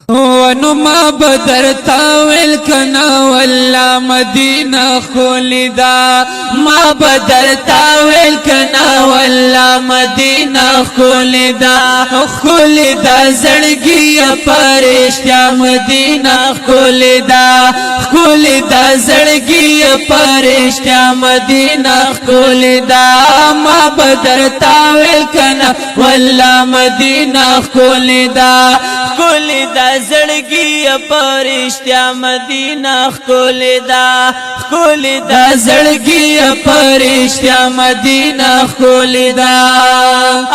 ونو ما بدر تاویل کنا والله مدینه خولدا ما بدر تاویل کنا والله مدینه خولدا خولدا زړګي پرشتیا مدینه خولدا خولدا زړګي پرشتیا مدینه خولدا ما بدر تاویل کنا والله مدینه خولدا خولدا زړګي پرشتیا مدینه خولدا خولدا زړګي پرشتیا مدینه خولدا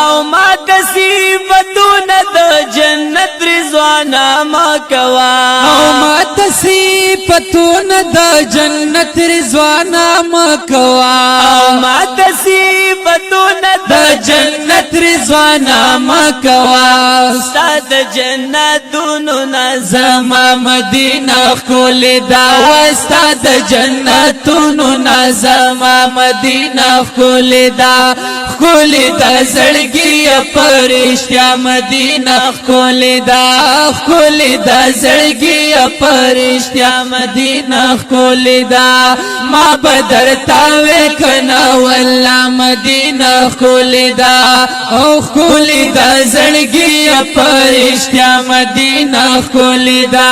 او ما تصیبتونه د جنت رضوانا ما کوا او ما تصیبتونه د جنت رضوانا ما کوا او ما تصیبتونه د جنت رضوانا ما کوا استاد جنتونو نظم مدینه خولدا استاد جنتونو نظم مدینه خولدا خولدا زړګي پرشتیا مدینه خولدا خولدا زړګي پرشتیا مدینه خولدا ما بدر تاوی کنا والله مدینه خولدا او خولدا زړګي پرشتیا مدینه خولدا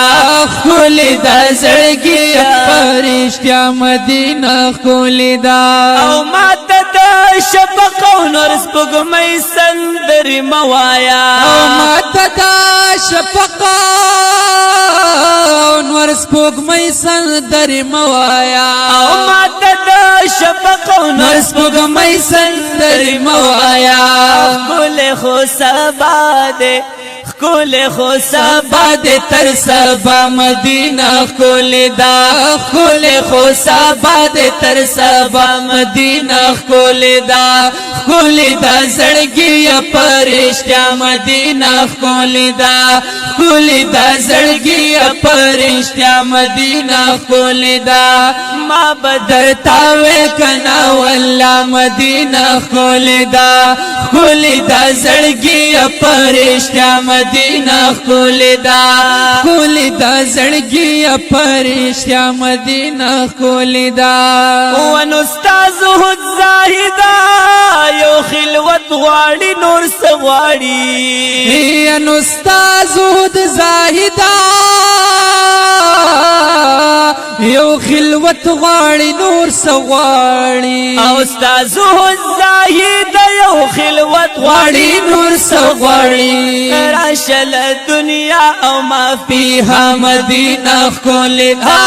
خولدا زړګي پرشتیا مدینه خولدا او ماته د شفق او نور سپوږمۍ سندرې موایا او ماته د شفق او نور سپوږمۍ سندرې موایا او ماته د شفق او نور سپوږمۍ سندرې موایا کله خو سبا ده کول خو سبا دے تر سبا مدینہ خولدا کول خو سبا دے تر سبا مدینہ خولدا خولدا زړګي پرشتیا مدینہ خولدا خولدا زړګي پرشتیا مدینہ خولدا ما بدر تاوی کنا والله مدینہ خولدا خولدا زړګي پرشتیا مدینہ خولدا خولدا زړګي پرشتیا مدینہ خولدا ون استاد زاهدا یو خلوت غواړي نور سغواړي ان استاد زاهدا یو خلوت غواړي نور سغواړي او استاد زاهدا یو خلوت غواړي نور سغواړي راشل دنیا او ما فيها مدینه خولدا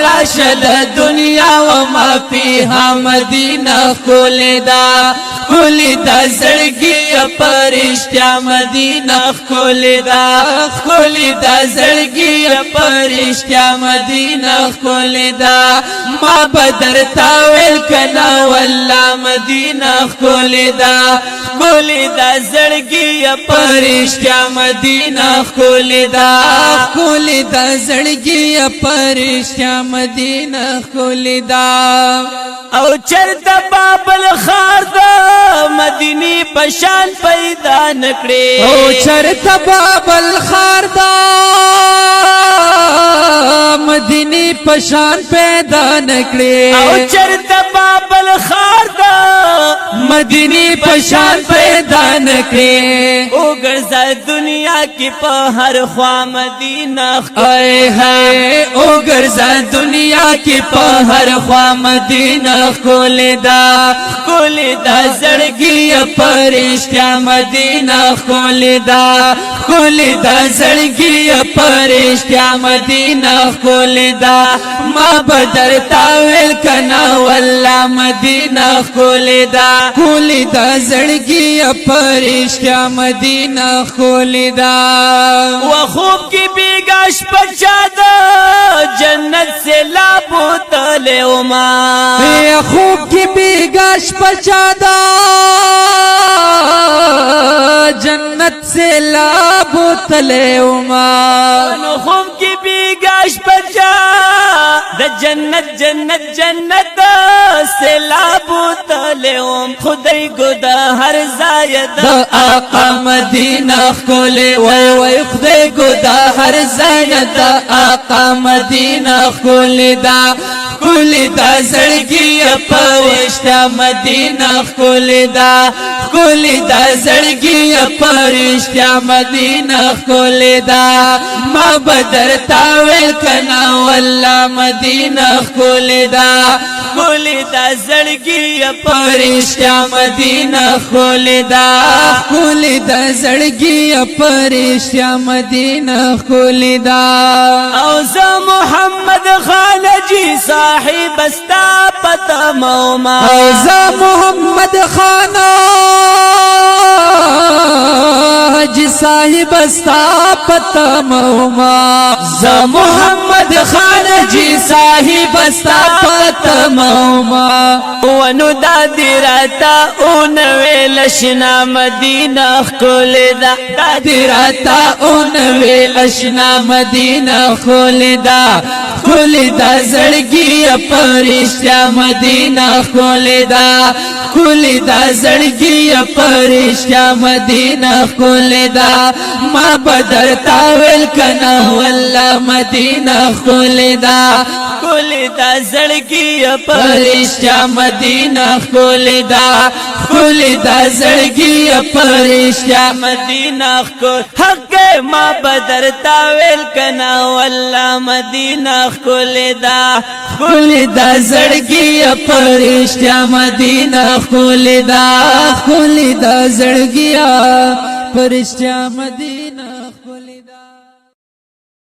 راشل دنیا او ما فيها مدینه خولدا خولدا زړګي پرشتیا مدینه خولدا خولدا زړګي پرشتیا مدینه خولدا ما بدر تاویل کنا والله مدینه خولدا خولدا زړګي پرشتیا مدینه خولدا خولدا زړګي پرشتیا مدینه خولدا او چرته بابل خار دا مدینی پشان پیدا نکړي او چرته بابل خار دا مدینی پشان پیدا نکړي او چرته بابل خار دا مدینی پشان پیدا نکړي او ګرځا دنیا کې په هر خوا مدینه اے ہے او ګرځا دنیا کې په هر خوا مدینه خولدا خولدا زړګي پرشتیا مدینه خولدا خولدا زړګي پرشتیا مدینه خولدا ما بدر تاویل کنا والله مدینه خولدا خولدا زړګي پرشتیا مدینه خولدا و خوب کی بیگاش پچادا جنت سے لابو تلے ما خوب کی بیگاش پچادا جنت سے لابو تلے ما خوب کی بیگاش پچا د جنت جنت جنت سے لابو تلے خدای ګدا هر زاید آقا مدینہ کولے وای وای خدای ګدا هر هر ځای د آقا مدینه ښکلې ده ښکلې ده زړګي پرشتیا مدینه ښکلې ده ښکلې ده زړګي پرشتیا مدینه ښکلې ده ما به درته ویل کنه والله مدینه ښکلې ده ښکلې ده زړګي پرشتیا مدینه ښکلې ده ښکلې ده زړګي پرشتیا مدینه ښکلې ده او زه محمد خالجی صاحب استا پتا موما او زه محمد خالجی صاحب استا پتا موما زه محمد خالجی صاحب استا پتا موما ونو دا دیراتا اون ویل شنا مدینه ښکلې ده دا دیراتا اون ویل شنا مدینه ښکلې ده ښکلې ده زړګي پرشتیا مدینه ښکلې ده ښکلې ده زړګي پرشتیا مدینه ښکلې ده ما به درته ویل کنه والله مدینه ښکلې ده ښکلې ده زړګي پرشتیا مدینه ښکلې ده ښکلې ده زړګي پرشتیا مدینه ښکلې حق ما به درته ویل کنه والله مدینه ښکلې ده ښکلې ده زړګي پرشتیا مدینه ښکلې ده ښکلې ده زړګي پرشتیا مدینه